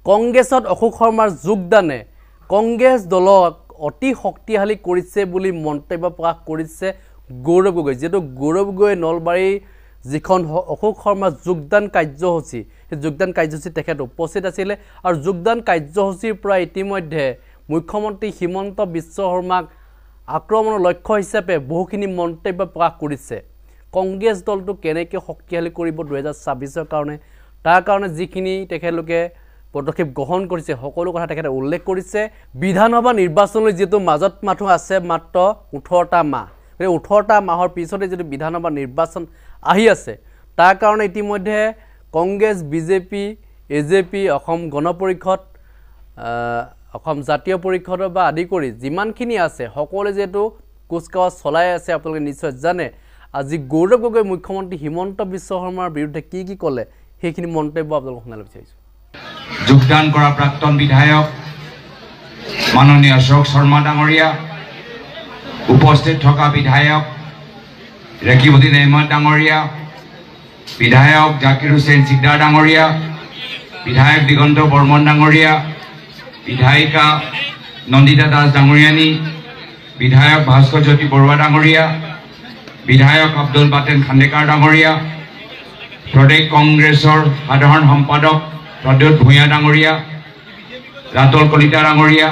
কংগ্ৰেছত অশোক শৰ্মাৰ যোগদানে কংগ্ৰেছ দলক অতি শক্তিশালী কৰিছে বুলি মন্তব্য প্ৰকাশ কৰিছে গৌৰৱ গগৈ যেটো গৌৰৱ গগৈ নলবাৰী যিখন অশোক শৰ্মা যোগদান কাৰ্যসূচী সেই যোগদান কাৰ্যসূচী তেখেত উপস্থিত আছিল আৰু যোগদান কাৰ্যসূচীৰ পৰা ইতিমধ্যে মুখ্যমন্ত্ৰী হিমন্ত বিশ্ব শৰ্মাক আক্ৰমণৰ লক্ষ্য হিচাপে বহুখিনি মন্তব্য প্ৰকাশ কৰিছে কংগ্ৰেছ দলটো কেনেকৈ শক্তিশালী কৰিব 2026 কাৰণে তাৰ কাৰণে যিখিনি তেখেতলোকে পদক্ষেপ গ্ৰহণ কৰিছে সকলো কথা তেখেতে উল্লেখ কৰিছে বিধানসভা নিৰ্বাচনলৈ যেটো মাজত মাথো আছে মাত্ৰ 18টা মাহ এই 18টা মাহৰ পিছতে যেটো বিধানসভা নিৰ্বাচন আহি আছে তাৰ কাৰণে ইতিমধ্যে কংগ্ৰেছ বিজেপি এজেপি অসম গণ পৰিষদ অসম জাতীয় পৰিষদ বা আদি কৰি যিমানখিনি আছে সকলো যেটো কুচকাৱা চলাই আছে আপোনালোকে নিশ্চয় জানে আজি গৌৰৱ গগৈ মুখ্যমন্ত্ৰী হিমন্ত বিশ্ব শৰ্মাৰ বিৰুদ্ধে কি ক'লে সেইখিনি মন্তব্য আপোনালোকক শুনাব বিচাৰিছো যোগদান কৰা প্ৰাক্তন বিধায়ক মাননীয় অশোক শৰ্মা ডাঙৰীয়া উপস্থিত থকা বিধায়ক ৰেকিবুদ্দিন আহমেদ ডাঙৰীয়া বিধায়ক জাকিৰ হুছেইন সিকদাৰ ডাঙৰীয়া বিধায়ক দিগন্ত বৰ্মন ডাঙৰীয়া বিধায়িকা নন্দিতা দাস ডাঙৰীয়ানী বিধায়ক ভাস্কৰ জ্যোতি বৰুৱা ডাঙৰীয়া বিধায়ক আব্দুল বাটেন খান্দেকাৰ ডাঙৰীয়া প্ৰদেশ কংগ্ৰেছৰ সাধাৰণ সম্পাদক প্ৰদ্যুৎ ভূঞা ডাঙৰীয়া ৰাতুল কলিতা ডাঙৰীয়া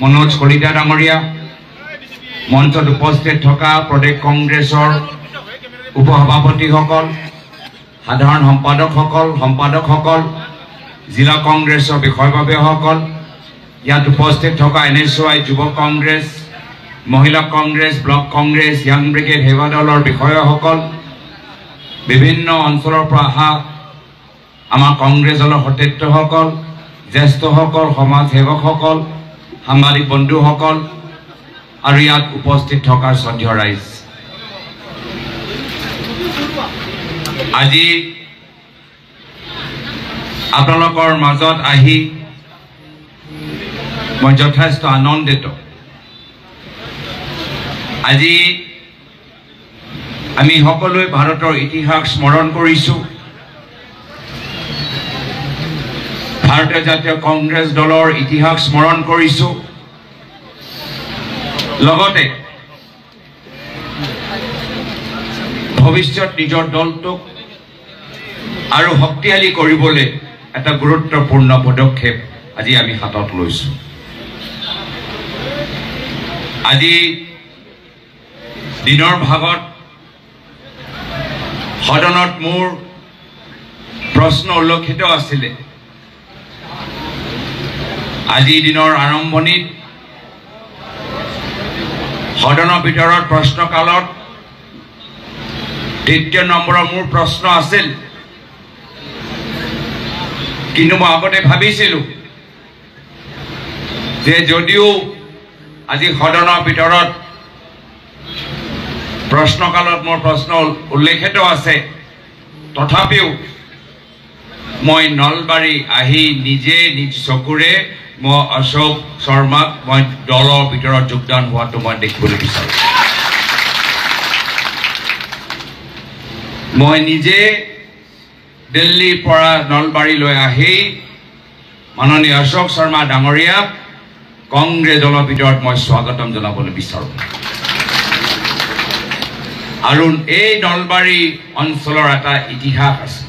মনোজ কলিতা ডাঙৰীয়া মঞ্চত উপস্থিত থকা প্ৰদেশ কংগ্ৰেছৰ উপসভাপতিসকল সাধাৰণ সম্পাদকসকল জিলা কংগ্ৰেছৰ বিষয়ববীয়াসকল ইয়াত উপস্থিত থকা NSY যুৱ কংগ্ৰেছ মহিলা Congress block Congress young brigade সেৱা দলৰ বিষয়াসকল বিভিন্ন অঞ্চলৰ পৰা অহা আমাৰ কংগ্ৰেছ দলৰ সতীৰ্থসকল জ্যেষ্ঠসকল সমাজ সেৱকসকল সাংবাদিক বন্ধুসকল আৰু ইয়াত উপস্থিত থকা শ্ৰদ্ধেয় ৰাইজ আজি আপোনালোকৰ মাজত আহি মই যথেষ্ট আনন্দিত আজি আমি সকলোৱে ভাৰতৰ ইতিহাস স্মৰণ কৰিছো ভাৰতীয় জাতীয় কংগ্ৰেছ দলৰ ইতিহাস স্মৰণ কৰিছো লগতে ভৱিষ্যত নিজৰ দলটোক আৰু শক্তিশালী কৰিবলৈ এটা গুৰুত্বপূৰ্ণ পদক্ষেপ আজি আমি হাতত লৈছো আজি দিনৰ ভাগত সদনত মোৰ প্ৰশ্ন উল্লেখিত আছিল আজি দিনৰ আৰম্ভণিত সদনৰ ভিতৰত প্ৰশ্নকালত ৩য় নম্বৰৰ মোৰ প্ৰশ্ন আছিল কিন্তু মই আগতে ভাবিছিলো যে যদিও আজি সদনৰ ভিতৰত প্ৰশ্নকালত মোৰ প্ৰশ্ন উল্লেখিত আছে তথাপিও মই নলবাৰী আহি নিজে নিজ চকুৰে মই অশোক শৰ্মাক মই দলৰ ভিতৰত যোগদান হোৱাটো মই দেখিবলৈ বিচাৰো মই নিজে দিল্লীৰ পৰা নলবাৰীলৈ আহি মাননীয় অশোক শৰ্মা ডাঙৰীয়াক কংগ্ৰেছ দলৰ ভিতৰত মই স্বাগতম জনাবলৈ বিচাৰো আৰু এই নলবাৰী অঞ্চলৰ এটা ইতিহাস আছে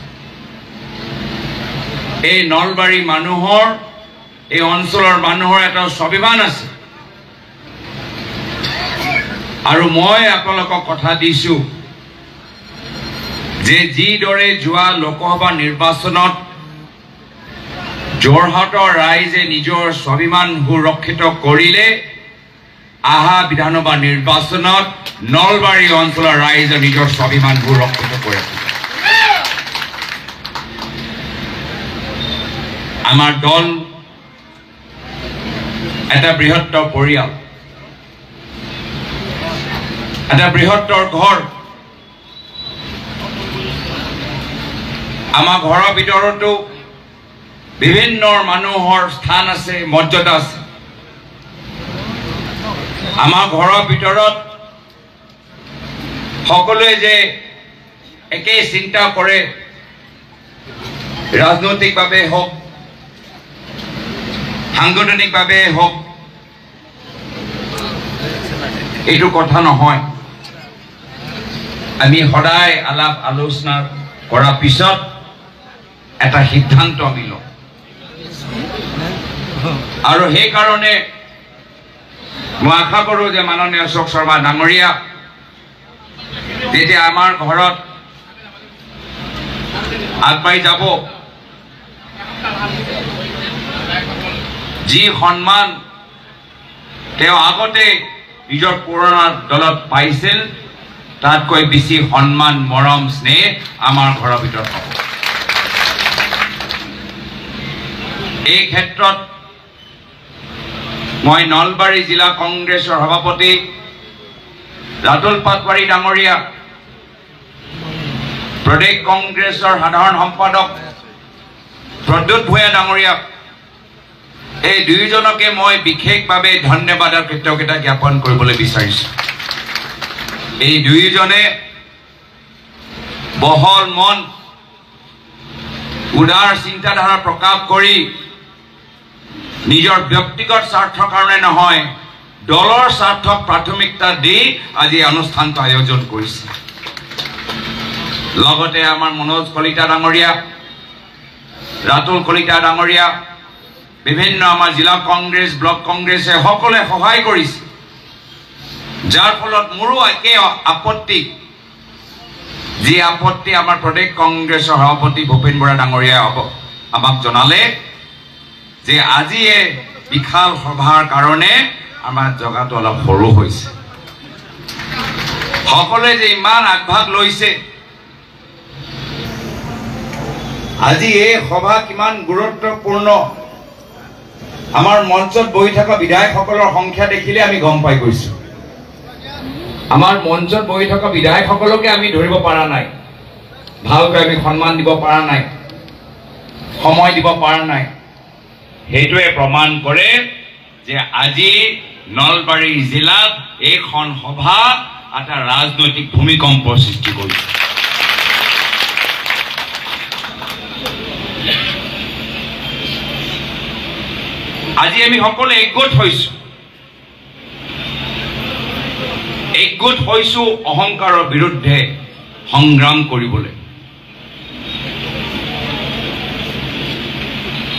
এই নলবাৰী মানুহৰ এই অঞ্চলৰ মানুহৰ এটা স্বাভিমান আছে আৰু মই আপোনালোকক কথা দিছো যে যিদৰে যোৱা লোকসভা নিৰ্বাচনত যোৰহাটৰ ৰাইজে নিজৰ স্বাভিমান সুৰক্ষিত কৰিলে আহা বিধানসভা নিৰ্বাচনত নলবাৰী অঞ্চলৰ ৰাইজে নিজৰ স্বাভিমান সুৰক্ষিত কৰে আমাৰ দল এটা বৃহত্তৰ পৰিয়াল এটা বৃহত্তৰ ঘৰ আমাৰ ঘৰৰ ভিতৰতো বিভিন্ন মানুহৰ স্থান আছে মৰ্যাদা আছে আমাৰ ঘৰৰ ভিতৰত সকলোৱে যে একে চিন্তা কৰে ৰাজনৈতিকভাৱে হওক সাংগঠনিকভাৱে হওক এইটো কথা নহয় আমি সদায় আলাপ আলোচনা কৰাৰ পিছত এটা সিদ্ধান্ত আমি লওঁ আৰু সেই কাৰণে মই আশা কৰোঁ যে মাননীয় অশোক শৰ্মা ডাঙৰীয়া যেতিয়া আমাৰ ঘৰত আগবাঢ়ি যাব যি সন্মান তেওঁ আগতে নিজৰ পুৰণা দলত পাইছিল তাতকৈ বেছি সন্মান মৰম স্নেহ আমাৰ ঘৰৰ ভিতৰত হ'ব এই ক্ষেত্ৰত মই নলবাৰী জিলা কংগ্ৰেছৰ সভাপতি ৰাতুল পাটৱাৰী ডাঙৰীয়া প্ৰদেশ কংগ্ৰেছৰ সাধাৰণ সম্পাদক প্ৰদ্যুৎ ভূঞা ডাঙৰীয়া এই দুয়োজনকে মই বিশেষভাৱে ধন্যবাদ আৰু কৃতজ্ঞতা জ্ঞাপন কৰিবলৈ বিচাৰিছোঁ এই দুয়োজনে বহল মন উদাৰ চিন্তাধাৰা প্ৰকাশ কৰি নিজৰ ব্যক্তিগত স্বাৰ্থৰ কাৰণে নহয় দলৰ স্বাৰ্থক প্ৰাথমিকতা দি আজি অনুষ্ঠানটো আয়োজন কৰিছে লগতে আমাৰ মনোজ কলিতা ডাঙৰীয়া ৰাতুল কলিতা ডাঙৰীয়া বিভিন্ন আমাৰ জিলা কংগ্ৰেছ ব্লক কংগ্ৰেছে সকলোৱে সহায় কৰিছে যাৰ ফলত মোৰো একে আপত্তি যি আপত্তি আমাৰ প্ৰদেশ কংগ্ৰেছৰ সভাপতি ভূপেন বৰা ডাঙৰীয়াই আমাক জনালে যে আজি এই বিশাল সভাৰ কাৰণে আমাৰ জগাটো অলপ সৰু হৈছে সকলোৱে যে ইমান আগভাগ লৈছে আজি এই সভা কিমান গুৰুত্বপূৰ্ণ আমাৰ মঞ্চত বহি থকা বিধায়কসকলৰ সংখ্যা দেখিলে আমি গম পাই গৈছো আমাৰ মঞ্চত বহি থকা বিধায়কসকলকে আমি ধৰিব পৰা নাই ভালকৈ আমি সন্মান দিব পৰা নাই সময় দিব পৰা নাই সেইটোৱে প্ৰমাণ কৰে যে আজি নলবাৰী জিলাত এইখন সভা এটা ৰাজনৈতিক ভূমিকম্প সৃষ্টি কৰিছে আজি আমি সকলোৱে একগোট হৈছো অহংকাৰৰ বিৰুদ্ধে সংগ্ৰাম কৰিবলৈ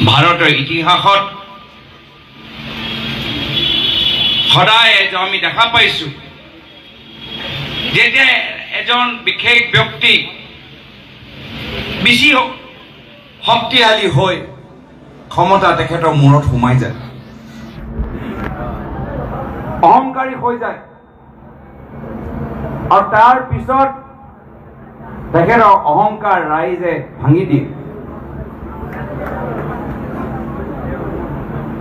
ভাৰতৰ ইতিহাসত সদায় আমি দেখা পাইছো যেতিয়া এজন বিশেষ ব্যক্তি বেছি শক্তিশালী হৈ ক্ষমতা তেখেতৰ মূৰত সোমাই যায় অহংকাৰী হৈ যায় আৰু তাৰ পিছত তেখেতৰ অহংকাৰ ৰাইজে ভাঙি দিয়ে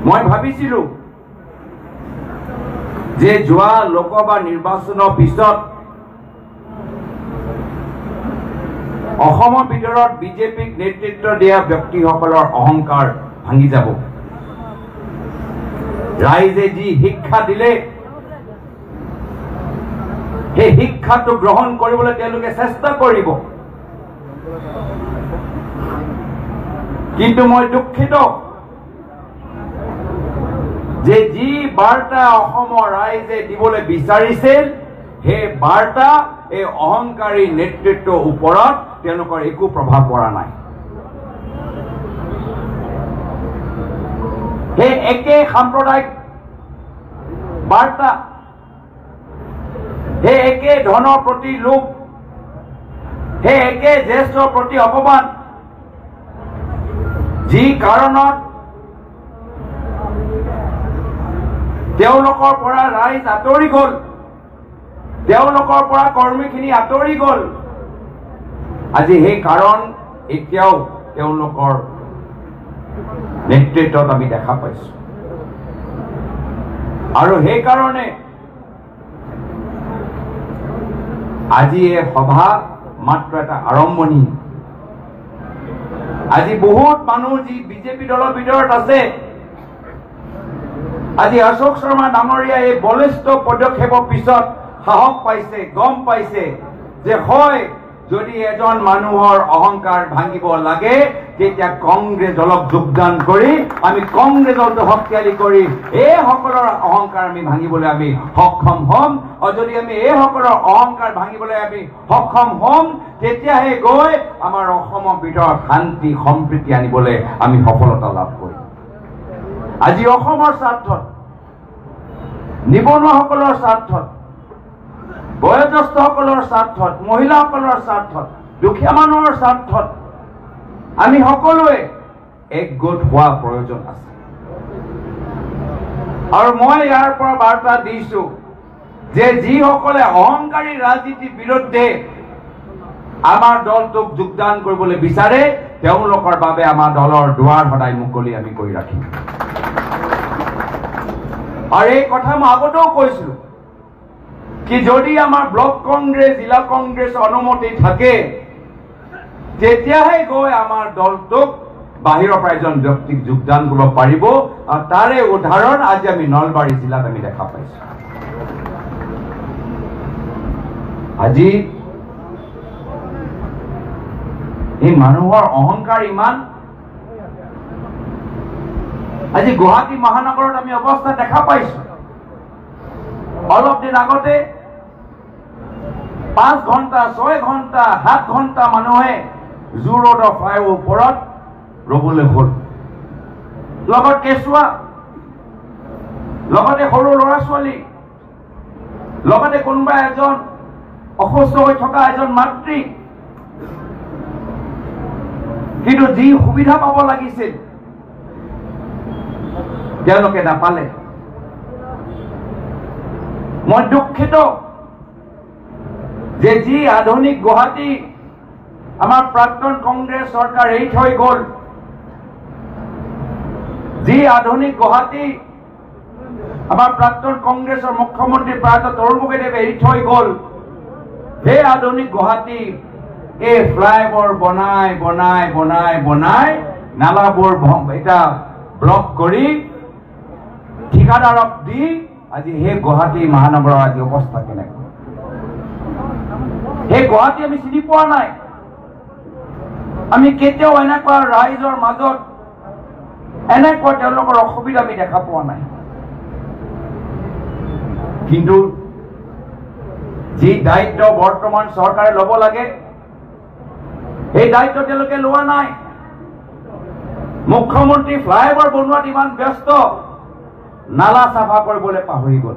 মই ভাবিছিলো যে যোৱা লোকসভা নিৰ্বাচনৰ পিছত অসমৰ ভিতৰত বিজেপিক নেতৃত্ব দিয়া ব্যক্তিসকলৰ অহংকাৰ ভাঙি যাব ৰাইজে যি শিক্ষা দিলে সেই শিক্ষাটো গ্ৰহণ কৰিবলৈ তেওঁলোকে চেষ্টা কৰিব কিন্তু মই দুঃখিত যে যি বাৰ্তা অসমৰ ৰাইজে দিবলৈ বিচাৰিছিল সেই বাৰ্তা এই অহংকাৰী নেতৃত্বৰ ওপৰত তেওঁলোকৰ একো প্ৰভাৱ পৰা নাই সেই একে সাম্প্ৰদায়িক বাৰ্তা সেই একে ধনৰ প্ৰতি লোভ সেই একে জ্যেষ্ঠৰ প্ৰতি অপমান যি কাৰণত তেওঁলোকৰ পৰা ৰাইজ আঁতৰি গ'ল তেওঁলোকৰ পৰা কৰ্মীখিনি আঁতৰি গ'ল আজি সেই কাৰণ এতিয়াও তেওঁলোকৰ নেতৃত্বত আমি দেখা পাইছো আৰু সেই কাৰণে আজি এই সভা মাত্ৰ এটা আৰম্ভণি আজি বহুত মানুহ যি বিজেপি দলৰ ভিতৰত আছে আজি অশোক শৰ্মা ডাঙৰীয়া এই বলিষ্ঠ পদক্ষেপৰ পিছত সাহস পাইছে গম পাইছে যে হয় যদি এজন মানুহৰ অহংকাৰ ভাঙিব লাগে তেতিয়া কংগ্ৰেছ দলক যোগদান কৰি আমি কংগ্ৰেছ দলটো শক্তিশালী কৰি এই সকলৰ অহংকাৰ আমি ভাঙিবলৈ আমি সক্ষম হ'ম আৰু যদি আমি এই সকলৰ অহংকাৰ ভাঙিবলৈ আমি সক্ষম হ'ম তেতিয়াহে গৈ আমাৰ অসমৰ ভিতৰত শান্তি সম্প্ৰীতি আনিবলৈ আমি সফলতা লাভ কৰিম আজি অসমৰ স্বাৰ্থত নিবনুৱাসকলৰ স্বাৰ্থত বয়োজ্যেষ্ঠসকলৰ স্বাৰ্থত মহিলাসকলৰ স্বাৰ্থত দুখীয়া মানুহৰ স্বাৰ্থত আমি সকলোৱে একগোট হোৱা প্ৰয়োজন আছে আৰু মই ইয়াৰ পৰা বাৰ্তা দিছো যে যিসকলে অহংকাৰী ৰাজনীতিৰ বিৰুদ্ধে আমাৰ দলটোক যোগদান কৰিবলৈ বিচাৰে তেওঁলোকৰ বাবে আমাৰ দলৰ দুৱাৰ সদায় মুকলি আমি কৰি ৰাখিম আৰু এই কথা মই আগতেও কৈছিলো কি যদি আমাৰ ব্লক কংগ্ৰেছ জিলা কংগ্ৰেছ অনুমতি থাকে তেতিয়াহে গৈ আমাৰ দলটোক বাহিৰৰ পৰা এজন ব্যক্তিক যোগদান কৰিব পাৰিব আৰু তাৰে উদাহৰণ আজি আমি নলবাৰী জিলাত আমি দেখা পাইছো আজি এই মানুহৰ অহংকাৰ ইমান আজি গুৱাহাটী মহানগৰত আমি অৱস্থা দেখা পাইছো অলপ দিন আগতে 5 ঘণ্টা 6 ঘণ্টা 7 ঘণ্টা মানুহে জু ৰোডৰ ফ্লাইঅভাৰৰ ওপৰত ৰবলৈ হ'ল লগত কেঁচুৱা লগতে সৰু ল'ৰা ছোৱালী লগতে কোনোবা এজন অসুস্থ হৈ থকা এজন মাতৃ কিন্তু যি সুবিধা পাব লাগিছিল তেওঁলোকে নাপালে মই দুঃখিত যে যি আধুনিক গুৱাহাটী আমাৰ প্ৰাক্তন কংগ্ৰেছ চৰকাৰ এৰি থৈ গ'ল যি আধুনিক গুৱাহাটী আমাৰ প্ৰাক্তন কংগ্ৰেছৰ মুখ্যমন্ত্ৰী প্ৰাক্তন তৰুণ গগৈদেৱে এৰি থৈ গ'ল সেই আধুনিক গুৱাহাটী এই ফ্লাইঅভাৰ বনাই বনাই বনাই বনাই নালাবোৰ এটা ব্লক কৰি ঠিকাদাৰক দি আজি সেই গুৱাহাটী মহানগৰৰ আজি অৱস্থা কেনেকুৱা সেই গুৱাহাটী আমি চিনি পোৱা নাই আমি কেতিয়াও এনেকুৱা ৰাইজৰ মাজত এনেকুৱা তেওঁলোকৰ অসুবিধা আমি দেখা পোৱা নাই কিন্তু যি দায়িত্ব বৰ্তমান চৰকাৰে ল'ব লাগে এই দায়িত্ব তেওঁলোকে লোৱা নাই মুখ্যমন্ত্ৰী ফ্লাইঅভাৰ বনোৱাত ইমান ব্যস্ত নালা চাফা কৰিবলৈ পাহৰি গ'ল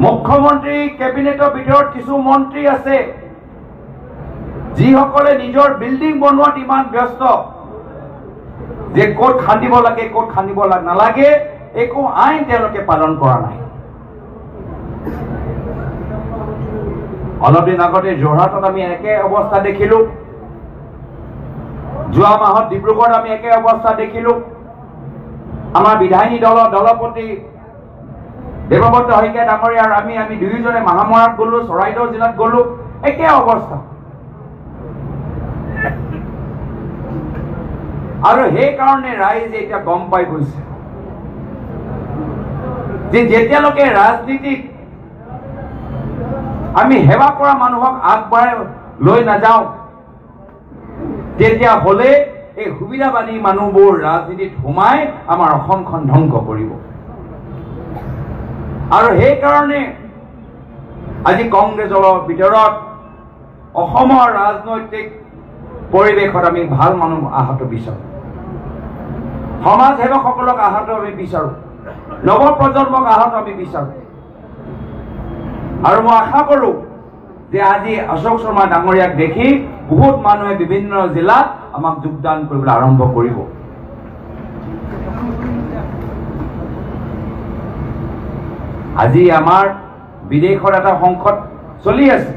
মুখ্যমন্ত্ৰী কেবিনেটৰ ভিতৰত কিছু মন্ত্ৰী আছে যিসকলে নিজৰ বিল্ডিং বনোৱাত ইমান ব্যস্ত যে ক'ত খান্দিব লাগে ক'ত খান্দিব নালাগে একো আইন তেওঁলোকে পালন কৰা নাই অলপ দিন আগতে যোৰহাটত আমি একে অৱস্থা দেখিলো যোৱা মাহত ডিব্ৰুগড়ত আমি একে অৱস্থা দেখিলো আমাৰ বিধায়িনী দলৰ দলপতি দেৱব্ৰত শইকীয়া ডাঙৰীয়া আৰু আমি দুয়োজনে মহামৰাত গলো চৰাইদেউ জিলাত গলো একে অৱস্থা আৰু সেইকাৰণে ৰাইজে এতিয়া গম পাই গৈছে যে যেতিয়ালৈকে ৰাজনীতিক আমি সেৱা কৰা মানুহক আগবঢ়াই লৈ নাযাওঁ তেতিয়া হলে এই সুবিধাবাদী মানুহবোৰ ৰাজনীতিত সোমাই আমাৰ অসমখন ধ্বংস কৰিব আৰু সেইকাৰণে আজি কংগ্ৰেছ দলৰ ভিতৰত অসমৰ ৰাজনৈতিক পৰিৱেশত আমি ভাল মানুহ আহত বিচাৰো সমাজ সেৱকসকলক আহত আমি বিচাৰো নৱ প্ৰজন্মক আহত আমি বিচাৰো আৰু মই আশা কৰো যে আজি অশোক শৰ্মা ডাঙৰীয়াক দেখি বহুত মানুহে বিভিন্ন জিলাত আমাক যোগদান কৰিবলৈ আৰম্ভ কৰিব আজি আমাৰ বিদেশৰ এটা সংকট চলি আছে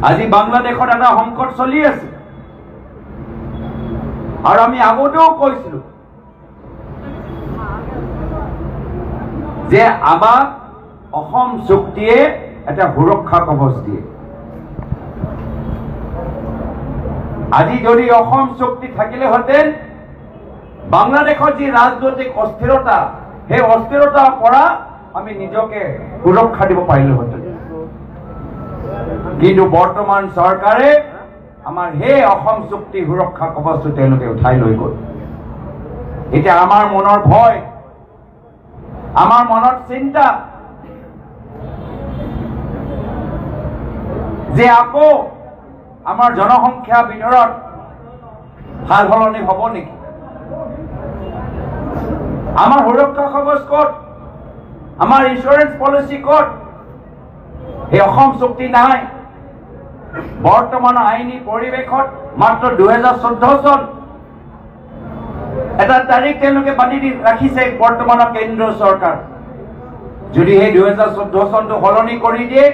আজি বাংলাদেশত এটা সংকট চলি আছে আৰু আমি আগতেও কৈছিলো যে আমাক অসম চুক্তিয়ে এটা সুৰক্ষা কৱচ দিয়ে আজি যদি অসম চুক্তি থাকিলেহেঁতেন বাংলাদেশৰ যি ৰাজনৈতিক অস্থিৰতা সেই অস্থিৰতাৰ পৰা আমি নিজকে সুৰক্ষা দিব পাৰিলোহেঁতেন কিন্তু বৰ্তমান চৰকাৰে আমাৰ সেই অসম চুক্তি সুৰক্ষা কবচটো তেওঁলোকে উঠাই লৈ গ'ল। এতিয়া আমাৰ মনৰ ভয়, আমাৰ মনত চিন্তা যে আকৌ আমাৰ জনসংখ্যা ভিতৰত সাল সলনি হ'ব নেকি? আমাৰ সুৰক্ষা কবচ ক'ত? আমাৰ ইঞ্চুৰেঞ্চ পলিচি ক'ত? এই অসম চুক্তি নাই। বৰ্তমানৰ আইনী পৰিৱেশত মাত্ৰ 2014 চন এটা তাৰিখ তেওঁলোকে বান্ধি ৰাখিছে বৰ্তমানৰ কেন্দ্ৰীয় চৰকাৰ। যদি সেই 2014 চনটো সলনি কৰি দিয়ে,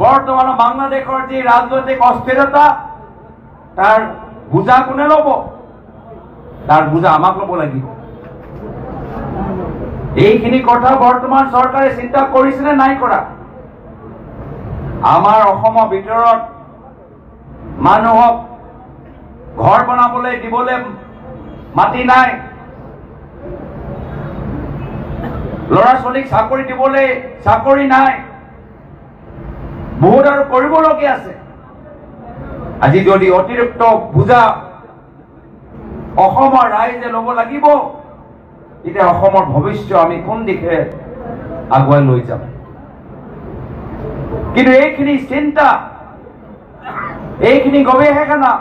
বৰ্তমানৰ বাংলাদেশৰ যি ৰাজনৈতিক অস্থিৰতা তাৰ বুজা কোনে ল'ব? তাৰ বুজা আমাক ল'ব লাগিব। এইখিনি কথা বৰ্তমান চৰকাৰে চিন্তা কৰিছে নে নাই কৰা? আমাৰ অসমৰ ভিতৰত মানুহক ঘৰ বনাবলৈ দিবলৈ মাটি নাই, ল'ৰা ছোৱালীক চাকৰি দিবলৈ চাকৰি নাই, বহুত আৰু কৰিবলগীয়া আছে। আজি যদি অতিৰিক্ত বুজা অসমৰ ৰাইজে ল'ব লাগিব, তেতিয়া অসমৰ ভৱিষ্যত আমি কোন দিশে আগুৱাই লৈ যাম? কিন্তু এইখিনি চিন্তা, এইখিনি গৱেষণা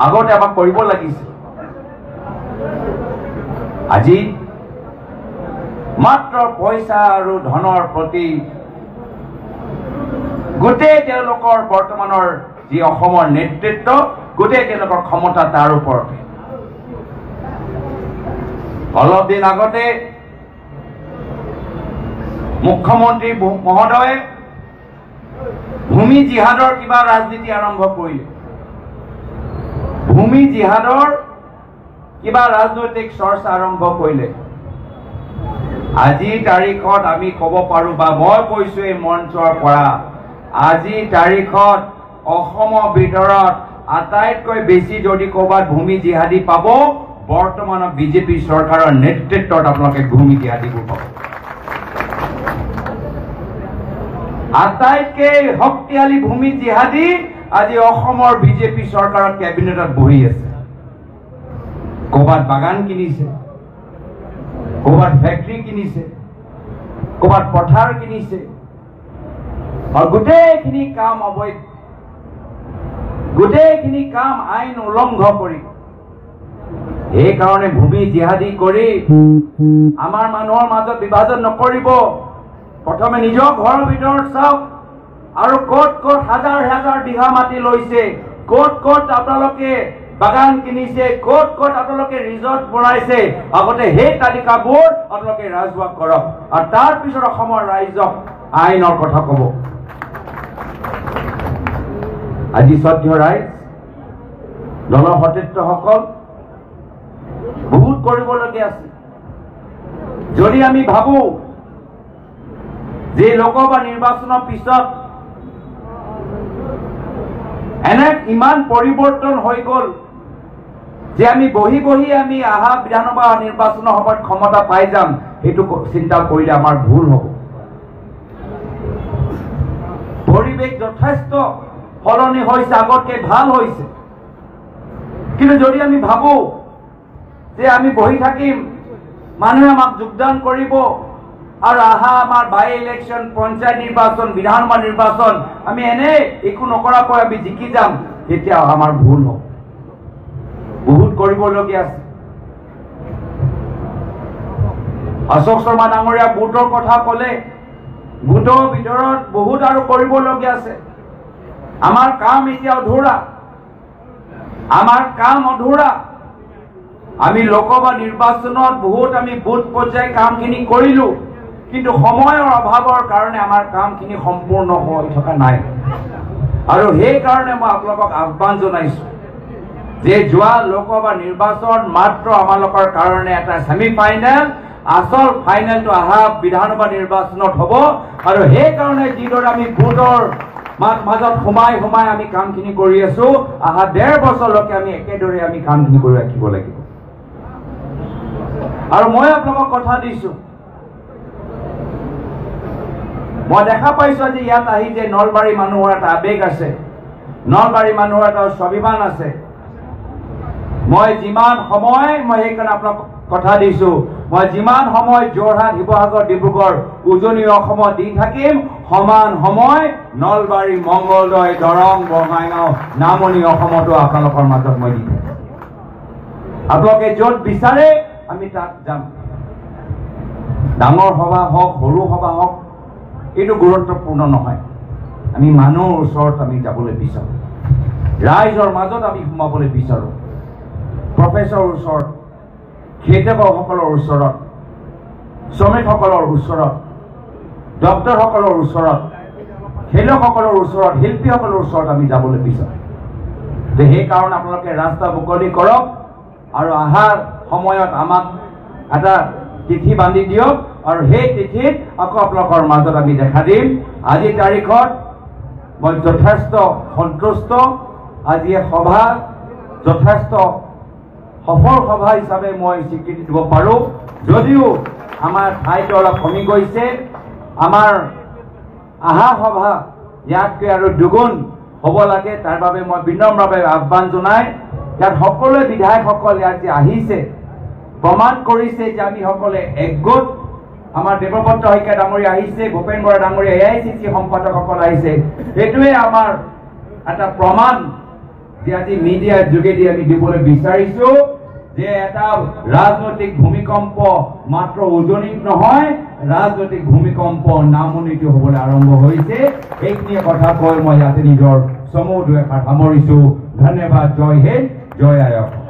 আগতে আমাক কৰিব লাগিছিল। আজি মাত্ৰ পইচা আৰু ধনৰ প্ৰতি গোটেই তেওঁলোকৰ বৰ্তমানৰ যি অসমৰ নেতৃত্ব, গোটেই তেওঁলোকৰ ক্ষমতা তাৰ ওপৰতে। অলপ দিন আগতে মুখ্যমন্ত্ৰী মহোদয়ে ভূমি জিহাদৰ কিবা ৰাজনীতি আৰম্ভ কৰিলে। ভূমি জিহাদৰ কিবা ৰাজনৈতিক চৰ্চা আৰম্ভ কৰিলে। আজিৰ তাৰিখত আমি ক'ব পাৰো, বা মই কৈছো এই মঞ্চৰ পৰা, আজিৰ তাৰিখত অসমৰ ভিতৰত আটাইতকৈ বেছি যদি ক'ৰবাত ভূমি জিহাদী পাব, বৰ্তমানৰ বিজেপি চৰকাৰৰ নেতৃত্বত আপোনালোকে ভূমি জিহাদীবোৰ পাব। আটাইতকৈ শক্তিশালী ভূমি জিহাদী আজি অসমৰ বিজেপি চৰকাৰৰ কেবিনেটত বহি আছে। ক'ৰবাত বাগান কিনিছে, ক'ৰবাত ফেক্টৰী কিনিছে, ক'ৰবাত পথাৰ কিনিছে, আৰু গোটেইখিনি কাম অবৈধ, গোটেইখিনি কাম আইন উলংঘ কৰি, সেইকাৰণে ভূমি জিহাদী কৰি আমাৰ মানুহৰ মাজত বিভাজন নকৰিব। প্ৰথমে নিজৰ ঘৰৰ ভিতৰত চাওক, আৰু ক'ত ক'ত হাজাৰ হাজাৰ বিঘা মাটি লৈছে, ক'ত ক'ত আপোনালোকে বাগান কিনিছে, ক'ত ক'ত আপোনালোকে ৰিজৰ্ট বনাইছে, আগতে সেই তালিকাবোৰ আপোনালোকে ৰাজহুৱা কৰক, আৰু তাৰ পিছত অসমৰ ৰাইজক আইনৰ কথা ক'ব। আজি শ্ৰদ্ধেয় ৰাইজ, দলৰ সতীৰ্থসকল, বহুত কৰিবলগীয়া আছে। যদি আমি ভাবো যে লোকসভা নিৰ্বাচনৰ পিছত এনে ইমান পৰিৱৰ্তন হৈ গ'ল যে আমি বহি বহি আমি আহা বিধানসভা নিৰ্বাচনৰ সময়ত ক্ষমতা পাই যাম, সেইটো চিন্তা কৰিলে আমাৰ ভুল হ'ব। পৰিৱেশ যথেষ্ট সলনি হৈছে, আগতকৈ ভাল হৈছে। কিন্তু যদি আমি ভাবো যে আমি বহি থাকিম, মানুহে আমাক যোগদান কৰিব, আৰু আহা আমাৰ বাই ইলেকশ্যন, পঞ্চায়ত নিৰ্বাচন, বিধানসভা নিৰ্বাচন আমি এনে একো নকৰাকৈ আমি জিকি যাম, তেতিয়া আমাৰ ভুল হ'ব। বহুত কৰিবলগীয়া আছে। অশোক শৰ্মা ডাঙৰীয়া গোটৰ কথা ক'লে, গোটৰ ভিতৰত বহুত আৰু কৰিবলগীয়া আছে। আমাৰ কাম এতিয়া অধুৰা, আমাৰ কাম অধুৰা। আমি লোকসভা নিৰ্বাচনত বহুত আমি বুথ পৰ্যায় কামখিনি কৰিলো, কিন্তু সময়ৰ অভাৱৰ কাৰণে আমাৰ কামখিনি সম্পূৰ্ণ হৈ থকা নাই। আৰু সেইকাৰণে মই আপোনালোকক আহ্বান জনাইছো যে যোৱা লোকসভা নিৰ্বাচন মাত্ৰ আমালোকৰ কাৰণে এটা ছেমি ফাইনেল, আসল ফাইনেলটো আহা বিধানসভা নিৰ্বাচনত হ'ব। আৰু সেইকাৰণে যিদৰে আমি ভোটৰ মাজত সোমাই সোমাই আমি কামখিনি কৰি আছো, আহা 1.5 বছৰলৈকে আমি একেদৰে আমি কামখিনি কৰি ৰাখিব লাগিব। আৰু মই আপোনালোকক কথা দিছো মই দেখা পাইছোঁ যে ইয়াত আহি যে নলবাৰী মানুহৰ এটা আৱেগ আছে, নলবাৰী মানুহৰ এটা স্বাভিমান আছে। মই যিমান সময় মই সেইকাৰণে আপোনাক কথা দিছোঁ, মই যিমান সময় যোৰহাট, শিৱসাগৰ, ডিব্ৰুগড়, উজনি অসমত দি থাকিম, সমান সময় নলবাৰী, মংগলদৈ, দৰং, বঙাইগাঁও, নামনি অসমতো আপোনালোকৰ মাজত মই দি থাকিম। আপোনালোকে য'ত বিচাৰে আমি তাত যাম। ডাঙৰ সভা হওক, সৰু সভা হওক, এইটো গুৰুত্বপূৰ্ণ নহয়। আমি মানুহৰ ওচৰত আমি যাবলৈ বিচাৰোঁ, ৰাইজৰ মাজত আমি সোমাবলৈ বিচাৰোঁ। প্ৰফেচৰৰ ওচৰত, খেতিয়কসকলৰ ওচৰত, শ্ৰমিকসকলৰ ওচৰত, ডক্টৰসকলৰ ওচৰত, খেলুৱৈসকলৰ ওচৰত, শিল্পীসকলৰ ওচৰত আমি যাবলৈ বিচাৰোঁ। সেইকাৰণে আপোনালোকে ৰাস্তা মুকলি কৰক আৰু অহাৰ সময়ত আমাক এটা তিথি বান্ধি দিয়ক আৰু সেই তিথিত আকৌ আপোনালোকৰ মাজত আমি দেখা দিম। আজিৰ তাৰিখত মই যথেষ্ট সন্তুষ্ট। আজি সভা যথেষ্ট সফল সভা হিচাপে মই স্বীকৃতি দিব পাৰোঁ। যদিও আমাৰ ঠাইটো অলপ কমি গৈছে, আমাৰ আহা সভা ইয়াতকৈ আৰু দুগুণ হ'ব লাগে, তাৰ বাবে মই বিনম্ৰভাৱে আহ্বান জনাই ইয়াত সকলোৱে বিধায়কসকল ইয়াত যে আহিছে, প্ৰমাণ কৰিছে যে আমি সকলোৱে একগোট। আমাৰ দেৱব্ৰত শইকীয়া ডাঙৰীয়া আহিছে, ভূপেন বৰা ডাঙৰীয়া, AICC সম্পাদকসকল আহিছে। সেইটোৱে আমাৰ এটা প্ৰমাণ যে আজি মিডিয়াৰ যোগেদি আমি দিবলৈ বিচাৰিছোঁ যে এটা ৰাজনৈতিক ভূমিকম্প মাত্ৰ উজনিত নহয়, ৰাজনৈতিক ভূমিকম্প নামনিতো হ'বলৈ আৰম্ভ হৈছে। এইখিনি কথা কৈ মই ইয়াতে নিজৰ চমু দুএষাৰ সামৰিছোঁ। ধন্যবাদ। জয় হিন্দ, জয় আয়ক।